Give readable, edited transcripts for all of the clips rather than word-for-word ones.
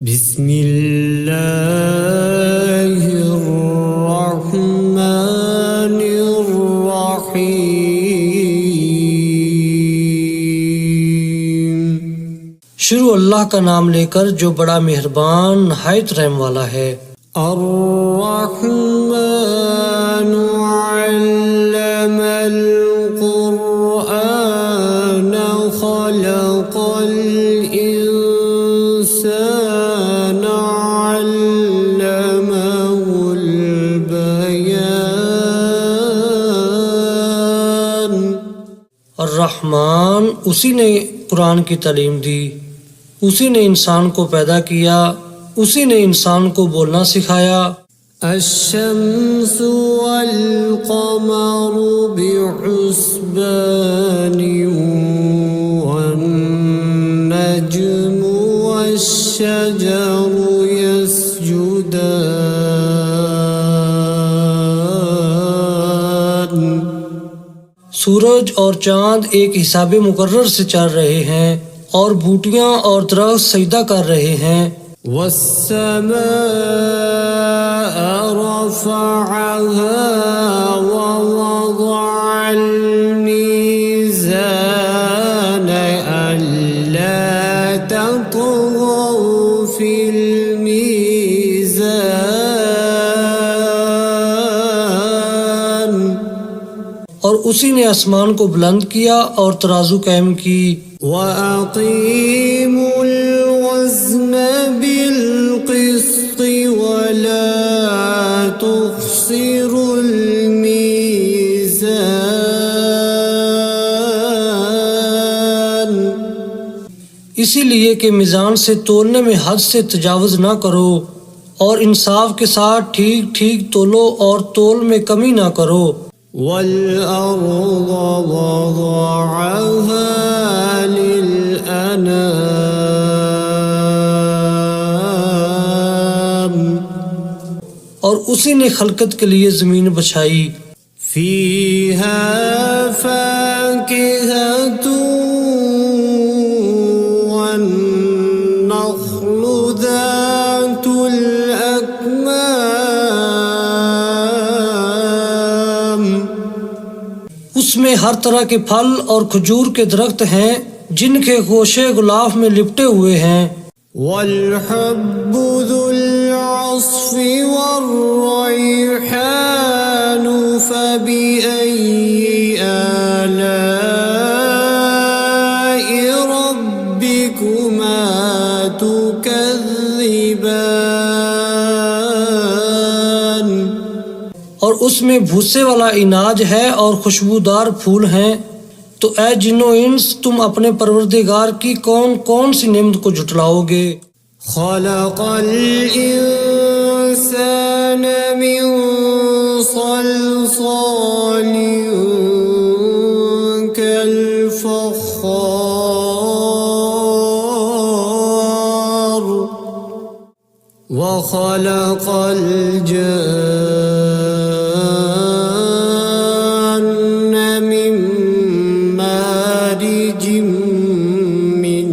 बिस्मिल्लाहिर्रहमानिर्रहीम। शुरू अल्लाह का नाम लेकर जो बड़ा मेहरबान नहायत रहम वाला है। अर्रहमानु अल्लमल कुरआन खलक़ल इंसान अल्लमहुल बयान। अर्रहमान उसी ने कुरान की तालीम दी, उसी ने इंसान को पैदा किया, उसी ने इंसान को बोलना सिखाया। अश्शम्सु वल क़मरु बिहुस्बानि वन नज्मु वश्शजरु यस्जुदान। सूरज और चांद एक हिसाबे मुकर्रर से चल रहे हैं और बूटियां और दरख्त सजदा कर रहे हैं। वस्समाअ रफ़अहा ववضअल मीज़ान अल्ला ततग़ौ फ़िल मीज़ान। और उसी ने आसमान को बुलंद किया और तराजू कायम की। वअक़ीमुल वज़्न बिलक़िस्ति वला तुख़्सिरुल मीज़ान। इसीलिए कि मीज़ान से तोलने में हद से तजावुज़ ना करो और इंसाफ के साथ ठीक ठीक तोलो और तोल में कमी ना करो। वल-अर्ज़ वज़अहा लिल-अनाम। और उसी ने खलकत के लिए ज़मीन बछाई। फ़ीहा फ़ाकिहतुन वन्नख़्लु ज़ातुल अकमाम। उसमें हर तरह के फल और खजूर के दरख्त हैं जिनके गोशे गुलाफ में लिपटे हुए हैं। वल-हब्बु ज़ुल-अस्फ़ि वर्रैहानु फ़बिअय्यि आलाइ रब्बिकुमा तुकज़्ज़िबान। और उसमें भूसे वाला इनाज है और खुशबूदार फूल हैं। तो ऐ जिन्नो इंस तुम अपने परवरदिगार की कौन कौन सी नेमत को झुटलाओगे। खलक़ल इंसान मिन सल्सालिन कल-फ़ख़्ख़ार व खलक़ल जन्न मिन मारिजिम मिन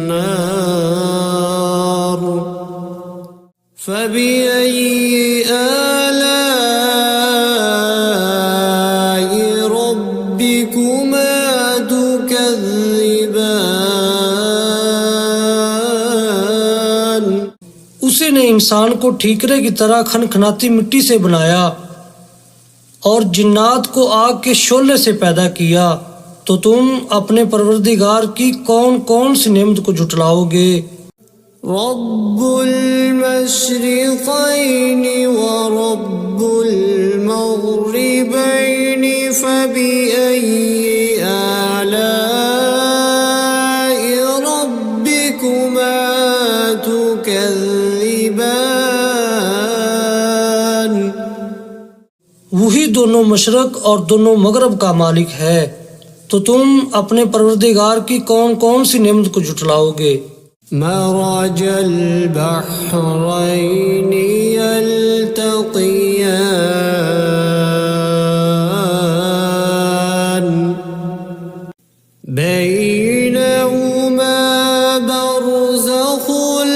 नार फ़बिअय्यि आलाइ रब्बिकुमा तुकज़्ज़िबान। उसी ने इंसान को ठीकरे की तरह खनखनाती मिट्टी से बनाया और जिन्नात को आग के शोले से पैदा किया। तो तुम अपने परवरदिगार की कौन कौन सी नेमत को झुटलाओगे। रब्बुल मशरिक़ैनि व रब्बुल मग़रिबैनि फ़बिअय्यि आलाइ रब्बिकुमा तुकज़्ज़िबान। वही दोनों मशरक और दोनों मगरब का मालिक है। तो तुम अपने परवरदिगार की कौन कौन सी नेमत को झुटलाओगे। मरजल बहरैनि यल्तक़ियान बैनहुमा बरज़ख़ुल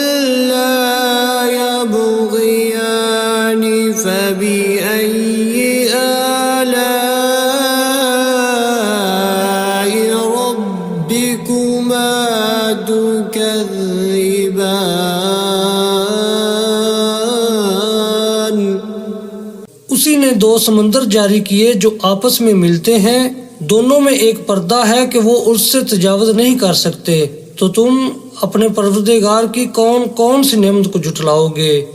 उसी ने दो समंदर जारी किए जो आपस में मिलते हैं, दोनों में एक पर्दा है कि वो उससे तजावुज़ नहीं कर सकते। तो तुम अपने परवरदिगार की कौन कौन सी नेमत को जुटलाओगे।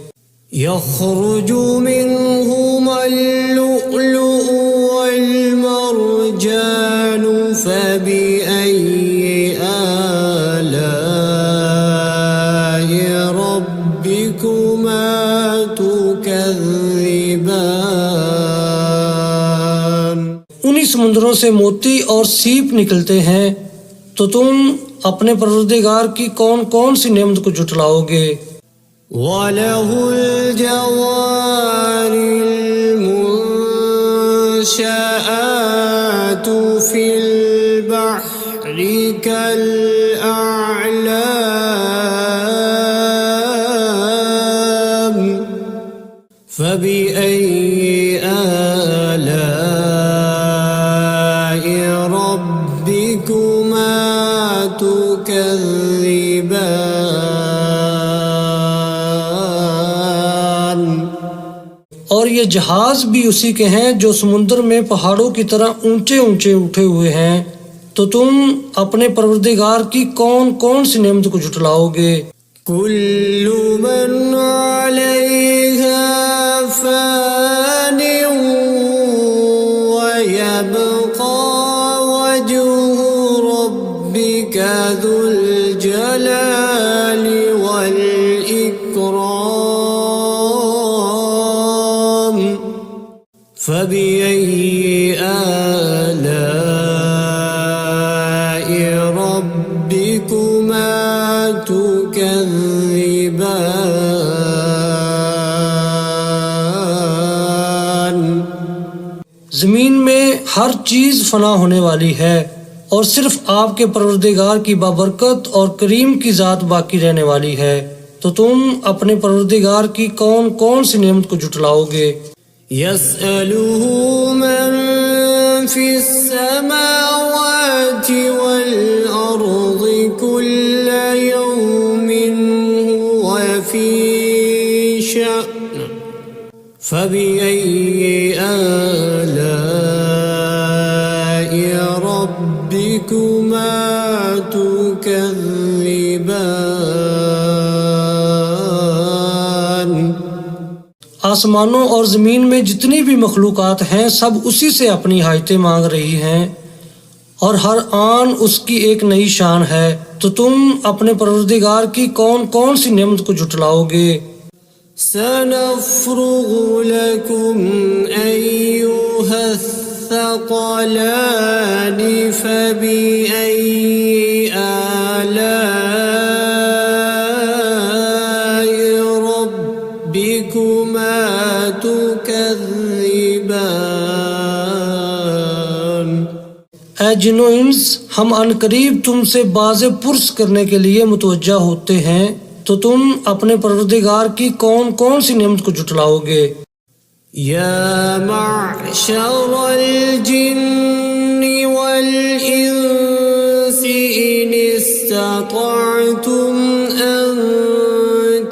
यख़रुजु मिन्हुमल लुअलुअ वल मरजानु फ़बिअय्यि आलाइ रब्बिकुमा तुकज़्ज़िबान। उन्हीं समुद्रों से मोती और सीप निकलते हैं, तो तुम अपने परवरदिगार की कौन कौन सी नेमत को जुटलाओगे। वलहुल जवारिल मुंशआतु फिल बहरि कल अअलाम फबिअय्यि आलाइ रब्बिकुमा तुकज़्ज़िबान। और ये जहाज भी उसी के हैं जो समुद्र में पहाड़ों की तरह ऊंचे ऊंचे उठे हुए हैं। तो तुम अपने परवरदिगार की कौन कौन सी नेमत को जुटलाओगे। कुल्लु मन अलैहा फ़ानिन व यबक़ा वजहु रब्बिका ज़ुल जलालि वल इकराम फ़बिअय्यि आलाइ रब्बिकुमा तुकज़्ज़िबान। जमीन में हर चीज फना होने वाली है और सिर्फ आपके परवरदिगार की बाबरकत और करीम की जात बाकी रहने वाली है। तो तुम अपने परवरदिगार की कौन कौन सी नेमत को जुटलाओगे। यसअलुहु मन फिस्समावाति वल अर्ज़ि कुल्ल यौमिन हुव फी शअन फबिअय्यि आलाइ रब्बिकुमा तुकज़्ज़िबान। आसमानों और जमीन में जितनी भी मखलूकात हैं सब उसी से अपनी हाजतें मांग रही हैं और हर आन उसकी एक नई शान है। तो तुम अपने परवरदिगार की कौन कौन सी नेमत को जुटलाओगे। सनफ़्रुगु लकुम अय्युहस्सक़लानि फबिअय्यि आलाइ रब्बिकुमा तुकज़्ज़िबान। ऐ जिन्नो इंस, हम अनकरीब तुमसे बाज़े पुरस करने के लिए मुतवज्जा होते हैं। तो तुम अपने परवरदिगार की कौन कौन सी नेमत को जुटलाओगे। या मअशरल जिन्नि वल इंसि इन इस्ततअतुम अन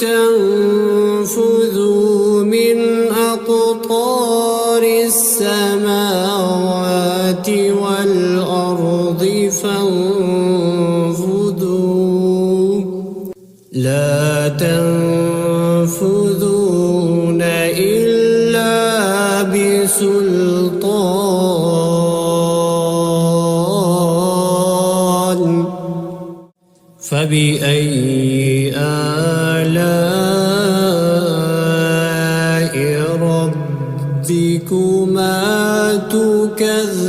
तंफुज़ू मिन अक़तारिस समावाति वल अर्ज़ि फंफुज़ू ला तंफुज़ून इल्ला बिसुल्तान फबिअय्यि आलाइ रब्बिकुमा तुकज़्ज़िबान।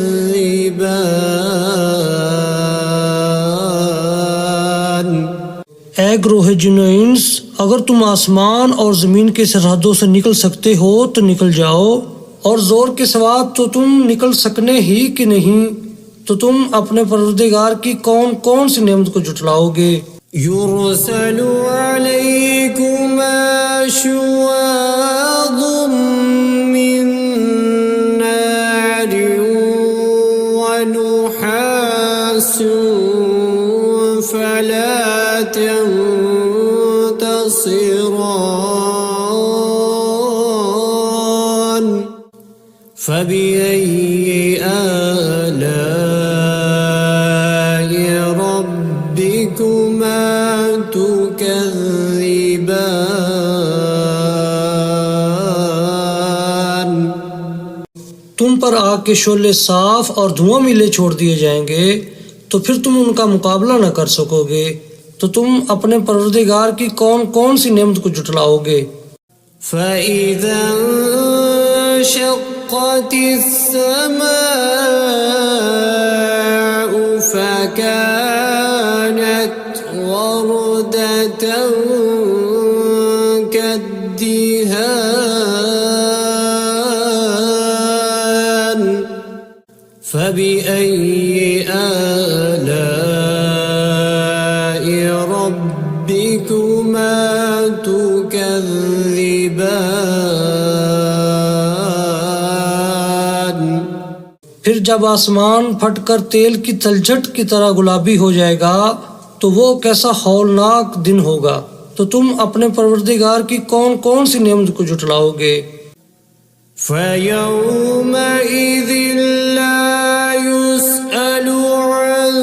ऐ ग्रोह जिन्नो इंस, अगर तुम आसमान और जमीन की सरहदों से निकल सकते हो तो निकल जाओ, और जोर के सवाब तो तुम निकल सकने ही कि नहीं। तो तुम अपने परवरदिगार की कौन कौन सी नेमत को जुटलाओगे। युरसलु अलैकुमा शुवाज़ुम मिन नारिन व नुहासुन फला तंफुरून تبصران فبأي آلاء ربكما تكذبان तुम पर आग के शोले साफ और धुआं मिले छोड़ दिए जाएंगे तो फिर तुम उनका मुकाबला न कर सकोगे। तो तुम अपने परवरदिगार की कौन कौन सी नेमत को जुटलाओगे। فإذا انشقت السماء فكانت وردة كالدهان فبأي آلاء ربكما تكذبان फिर जब आसमान फटकर तेल की तलछट की तरह गुलाबी हो जाएगा तो वो कैसा हौलनाक दिन होगा। तो तुम अपने परवरदिगार की कौन कौन सी नेमत को जुटलाओगे। فيومئذ لا يسأل عن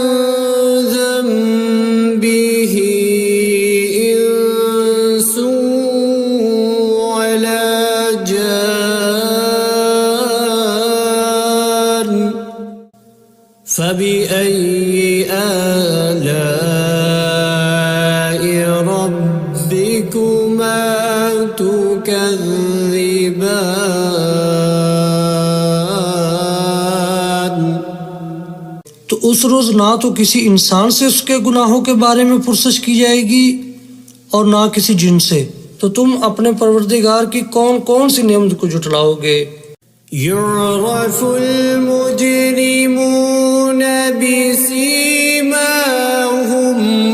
ذنبه إنس ولا جان فبأي آلاء ربكما تكذبان तो उस रोज ना तो किसी इंसान से उसके गुनाहों के बारे में पुरसश की जाएगी और ना किसी जिन से। तो तुम अपने परवरदिगार की कौन कौन सी नेमत को जुटलाओगे। يعرف المجرمون بسيماهم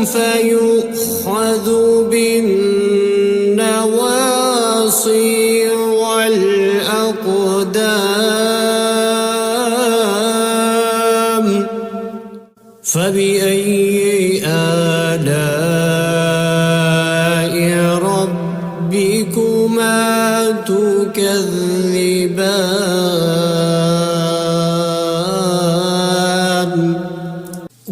فيؤخذ بالنواصي والأقدام فبأي آلاء ربكما تكذبان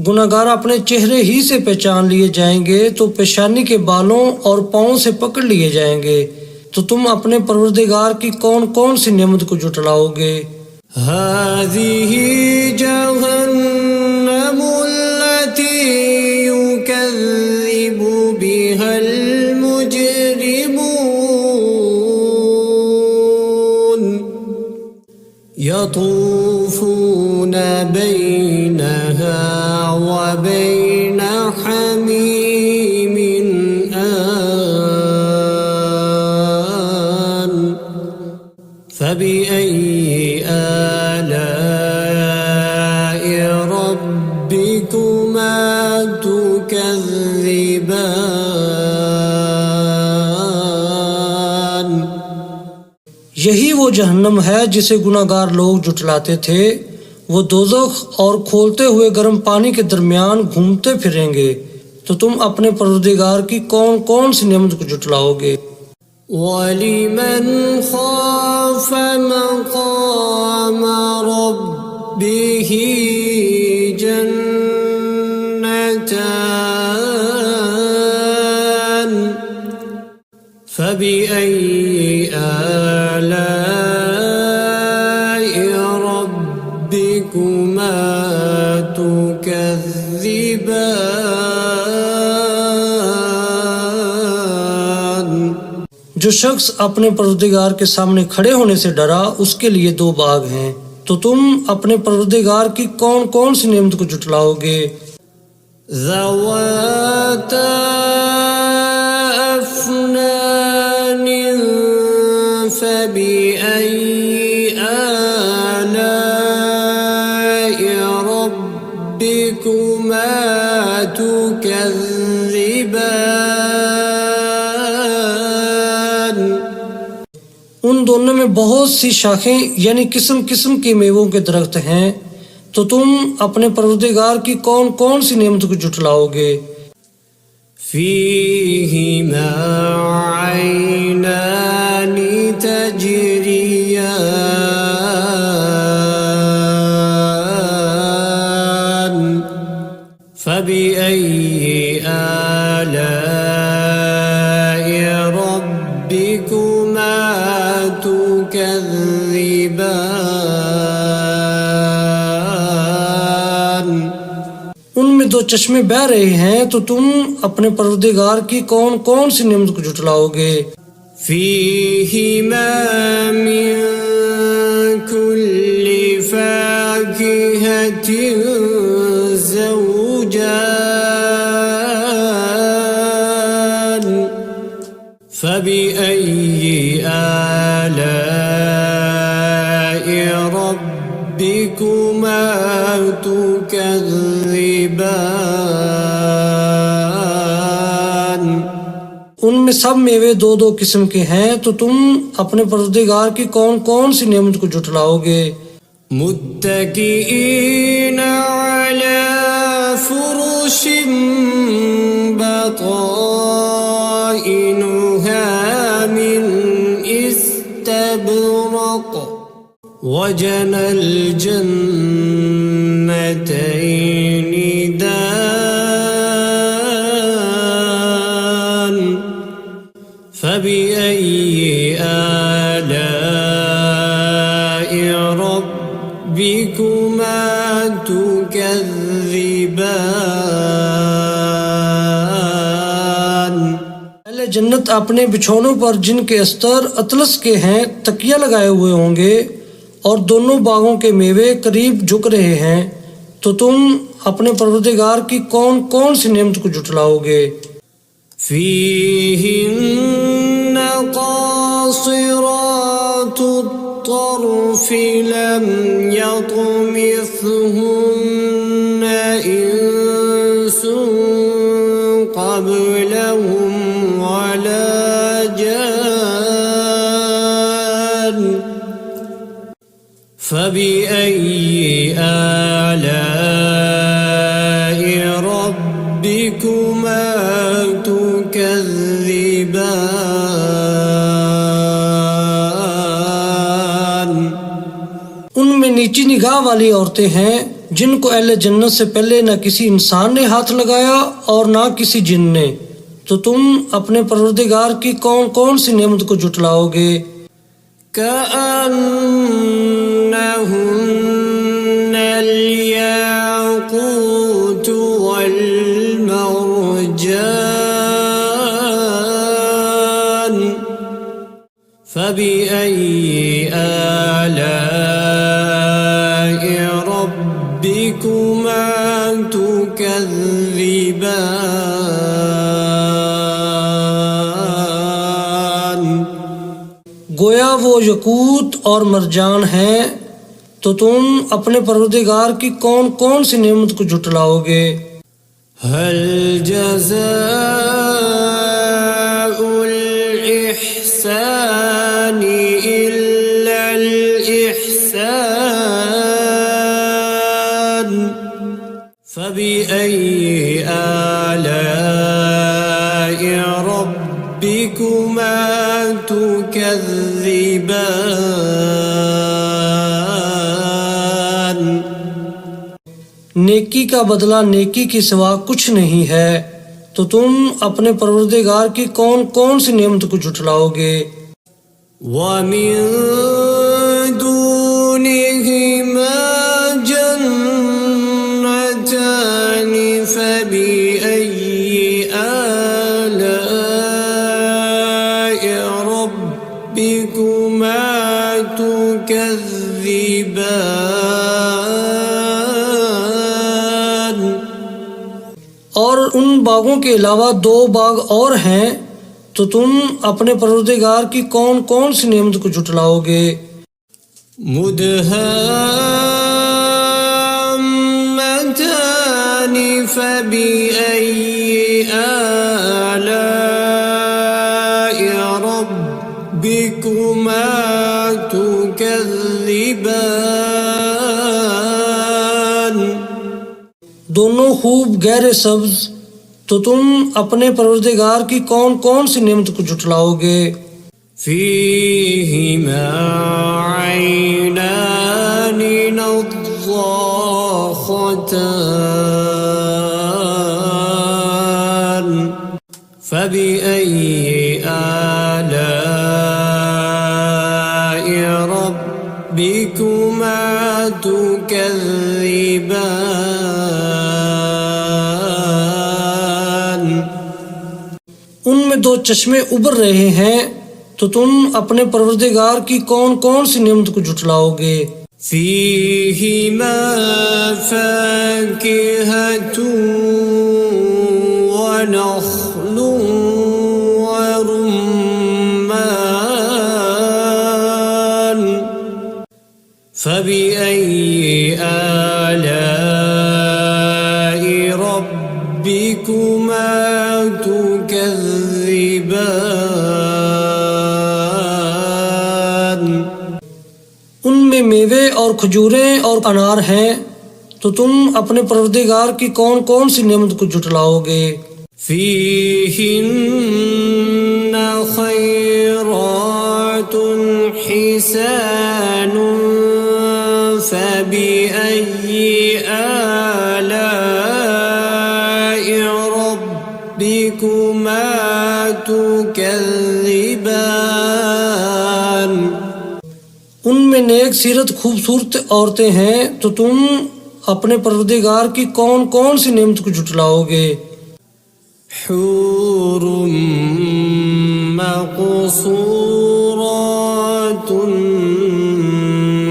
गुनाहगार अपने चेहरे ही से पहचान लिए जाएंगे तो पेशानी के बालों और पाँव से पकड़ लिए जाएंगे। तो तुम अपने परवरदिगार की कौन कौन सी नेमत को जुटलाओगे। هذه جهنم التي يكذب بها المجرمون يطوفون بينها وبين حميم آن فبأي آلاء ربكما تكذبان यही वो जहन्नम है जिसे गुनाहगार लोग जुटलाते थे। वो दोज़ख और खोलते हुए गर्म पानी के दरमियान घूमते फिरेंगे। तो तुम अपने परवरदिगार की कौन कौन सी नेमत को जुटलाओगे। ولمن خاف مقام ربه جنتان فبأي آلاء ربكما تكذبان जो शख्स अपने परवरदिगार के सामने खड़े होने से डरा उसके लिए दो बाग हैं। तो तुम अपने परवरदिगार की कौन कौन सी नेमत को जुटलाओगे। ذواتا أفنان فبأي آلاء ربكما تكذبان उन दोनों में बहुत सी शाखें यानी किस्म किस्म के मेवों के दरख्त हैं। तो तुम अपने परवरदिगार की कौन कौन सी नेमत को जुटलाओगे। فيهما عينان تجريان فبأي آلاء ربكما تكذبان उनमें दो चश्मे बह रहे हैं, तो तुम अपने परवरदिगार की कौन कौन सी नेमत को झुटलाओगे। فيهما من كل فاكهة زوجان فبأي آلاء ربكما تكذبان उनमें सब मेवे दो दो किस्म के हैं, तो तुम अपने परवरदिगार की कौन कौन सी नेमत को झुटलाओगे। मुत्तकीईन अला फुरुश बताइनुहा मिन इस्तबरक वजनल जन्नतैनि दान فبأي آلاء ربكما تكذبان पहले जन्नत अपने बिछौनों पर जिनके अस्तर अतलस के हैं तकिया लगाए हुए होंगे, और दोनों बागों के मेवे करीब झुक रहे हैं, तो तुम अपने परवरदिगार की कौन कौन सी नेमत को झुटलाओगे। فيهن قاصرات الطرف لم يطمثهن إنس قبلهم ولا جان فبأي آلاء ربكما تكذبان उनमें नीची निगाह वाली औरतें हैं, जिनको अहले जन्नत से पहले न किसी इंसान ने हाथ लगाया और ना किसी जिन ने, तो तुम अपने परवरदिगार की कौन कौन सी नेमत को झुटलाओगे। كأنهن الياقوت والمرجان فبأي آلاء ربكما تكذبان गोया वो यकूत और मरजान हैं, तो तुम अपने परवरदिगार की कौन कौन सी नेमत को झुटलाओगे। هل جزاء الإحسان إلا الإحسان فبأي آلاء ربكما تكذبان नेकी का बदला नेकी के सिवा कुछ नहीं है, तो तुम अपने परवरदिगार की कौन कौन सी नेमत को झुटलाओगे। ومن دونهما جنتان فبأي آلاء ربكما تكذبان और उन बागों के अलावा दो बाग और हैं, तो तुम अपने परवरदिगार की कौन कौन सी नेमत को झुटलाओगे। मुदहाम्मतान फबिअय्यि आलाइ रब्बिकुमा तुकज़्ज़िबान दोनों खूब गहरे सब्ज, तो तुम अपने परवरदिगार की कौन कौन सी नेमत को जुटलाओगे। فيهما عينان نضاختان فبأي آلاء ربكما تكذبان। उनमें दो चश्मे उबर रहे हैं, तो तुम अपने परवरदिगार की कौन कौन सी नेमत को जुटलाओगे। فيهما فاكهة ونخل ورمان فبأي آلاء ربكما تكذبان। उनमें मेवे और खजूरें और अनार हैं, तो तुम अपने परवरदिगार की कौन कौन सी नेमत को जुटलाओगे। فيهن خيرات حسان فبأي آلاء ربكما تكذبان। उनमें नेक सीरत खूबसूरत औरतें हैं, तो तुम अपने परवरदिगार की कौन कौन सी नेमत को जुटलाओगे। حور مقصورات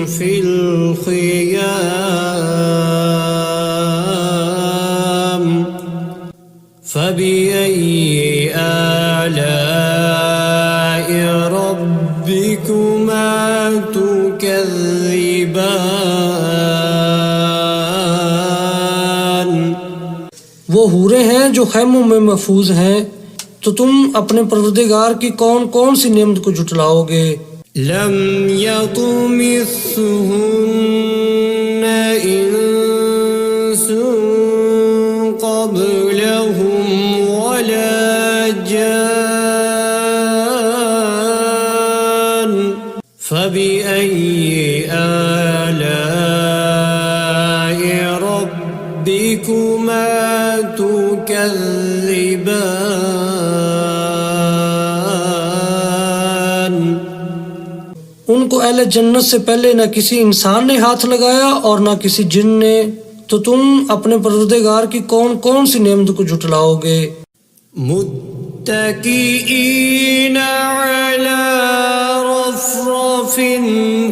في الخيام فبأي آلاء ربكما تكذبان। वो हूरें हैं जो खैमों में महफूज हैं, तो तुम अपने परवरदिगार की कौन कौन सी नेमत को जुटलाओगे। لم يطمثهن إنس قبلهم ولا جان فبأي آلاء ربكما تكذبان। उनको अहले जन्नत से पहले न किसी इंसान ने हाथ लगाया और न किसी जिन ने, तो तुम अपने परवरदिगार की कौन कौन सी नेमत को जुटलाओगे। मुत्तकीईन अला रफ़रफ़िन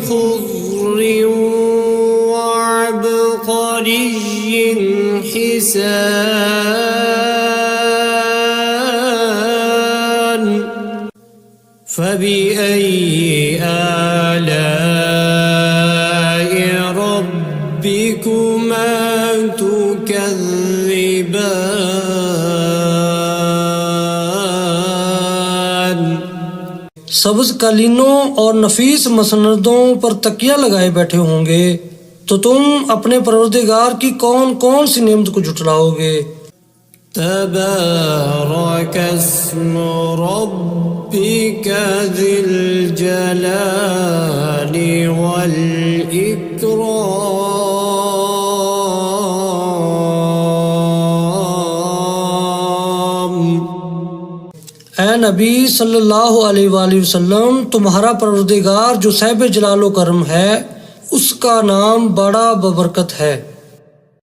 ख़ुज़्र वअबक़रिय्यिन हिसान فبأي آلاء ربكما تكذبان। सब्ज कालीनों और नफीस मसनदों पर तकिया लगाए बैठे होंगे, तो तुम अपने परवरदिगार की कौन कौन सी नेमत को जुटलाओगे। تبارك اسم ربك ذي الجلال والإكرام। ऐ नबी सल्लल्लाहु अलैहि वसल्लम, तुम्हारा परवरदिगार जो साहिब जलालो करम है, उसका नाम बड़ा बबरकत है।